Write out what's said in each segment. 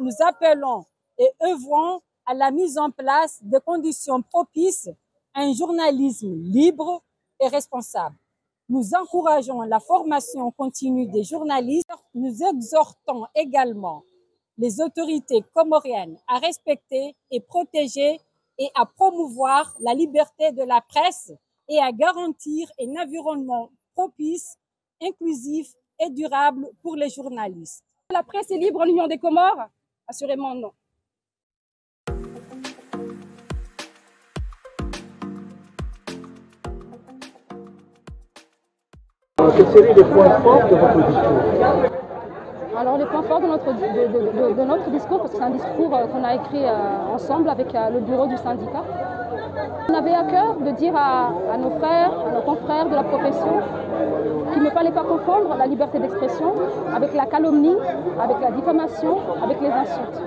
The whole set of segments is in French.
nous appelons et œuvrons à la mise en place de conditions propices à un journalisme libre et responsable. Nous encourageons la formation continue des journalistes. Nous exhortons également les autorités comoriennes à respecter et protéger et à promouvoir la liberté de la presse et à garantir un environnement propice, inclusif et durable pour les journalistes. La presse est libre en Union des Comores? Assurément non. Quels seraient les points forts de votre discours? Alors les points forts de notre discours, parce que c'est un discours qu'on a écrit ensemble avec le bureau du syndicat. On avait à cœur de dire à nos frères, à nos confrères de la profession qu'il ne fallait pas confondre la liberté d'expression avec la calomnie, avec la diffamation, avec les insultes.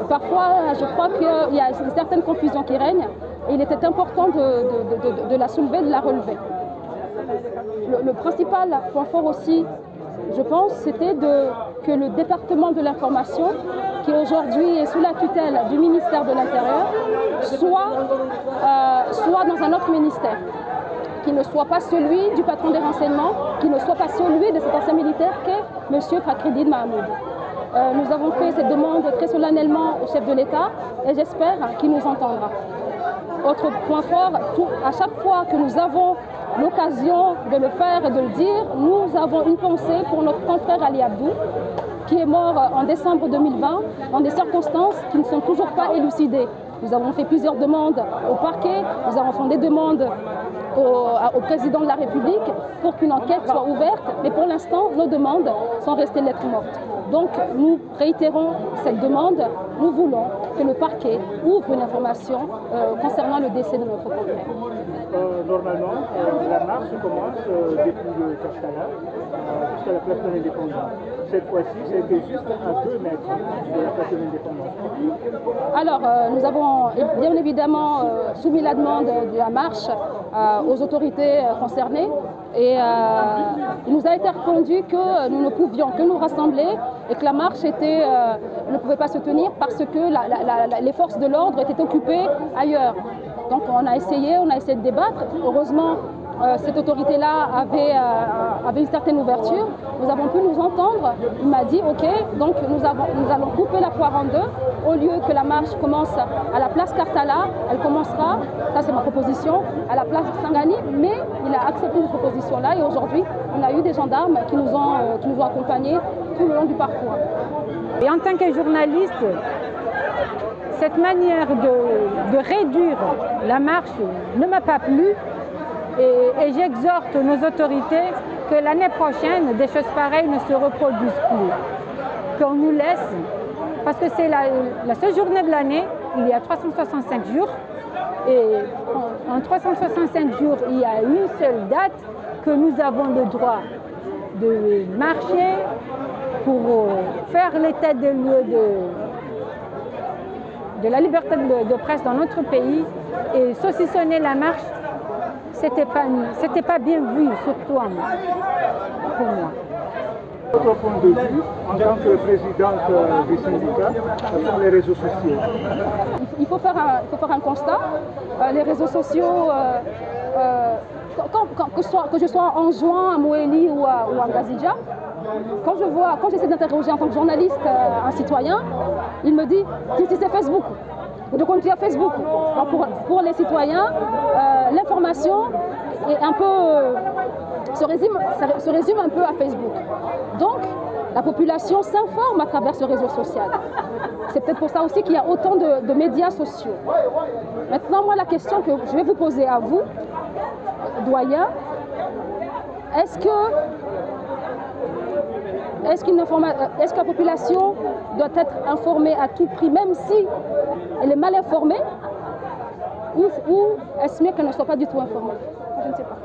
Parfois, je crois qu'il y a une certaine confusion qui règne et il était important de la soulever, de la relever. Le principal point fort aussi, je pense, c'était que le département de l'information, qui aujourd'hui est sous la tutelle du ministère de l'Intérieur, soit dans un autre ministère, qui ne soit pas celui du patron des renseignements, qui ne soit pas celui de cet ancien militaire qu'est M. Fakhreddine Mahamoud. Nous avons fait cette demande très solennellement au chef de l'État et j'espère qu'il nous entendra. Autre point fort, à chaque fois que nous avons l'occasion de le faire et de le dire, nous avons une pensée pour notre confrère Ali Abdou, qui est mort en décembre 2020 dans des circonstances qui ne sont toujours pas élucidées. Nous avons fait plusieurs demandes au parquet, nous avons fait des demandes au président de la République pour qu'une enquête soit ouverte, mais pour l'instant, nos demandes sont restées lettres mortes. Donc, nous réitérons cette demande. Nous voulons que le parquet ouvre une information concernant le décès de notre confrère. Normalement, la marche commence depuis le Kartala jusqu'à la place de l'Indépendance. Cette fois-ci, c'était juste à 2 mètres de la place de l'Indépendance. Alors, nous avons bien évidemment soumis la demande de la marche aux autorités concernées et il nous a été répondu que nous ne pouvions que nous rassembler et que la marche ne pouvait pas se tenir parce que les forces de l'ordre étaient occupées ailleurs. Donc on a essayé de débattre. Heureusement, cette autorité-là avait une certaine ouverture. Nous avons pu nous entendre. Il m'a dit, OK, donc nous allons couper la poire en deux. Au lieu que la marche commence à la place Kartala, elle commencera, ça c'est ma proposition, à la place Sangani. Mais il a accepté cette proposition-là et aujourd'hui, on a eu des gendarmes qui nous ont accompagnés tout le long du parcours. Et en tant que journaliste, cette manière de réduire la marche ne m'a pas plu et j'exhorte nos autorités que l'année prochaine, des choses pareilles ne se reproduisent plus. Qu'on nous laisse, parce que c'est la seule journée de l'année, il y a 365 jours et en 365 jours, il y a une seule date que nous avons le droit de marcher pour faire l'état des lieux de la liberté de presse dans notre pays et saucissonner la marche, c'était pas bien vu, surtout pour moi. Votre point de vue, en tant que présidente du syndicat, sur les réseaux sociaux? Il faut faire un constat. Les réseaux sociaux, que je sois en juin à Moélie ou à Ngazidja, quand j'essaie d'interroger en tant que journaliste un citoyen, il me dit si c'est Facebook, de continuer à Facebook. Donc pour les citoyens, l'information est un peu, se résume un peu à Facebook. Donc la population s'informe à travers ce réseau social. C'est peut-être pour ça aussi qu'il y a autant de médias sociaux. Maintenant, moi, la question que je vais vous poser à vous, doyen, est-ce que la population doit être informée à tout prix, même si elle est mal informée, ou est-ce mieux qu'elle ne soit pas du tout informée? Je ne sais pas.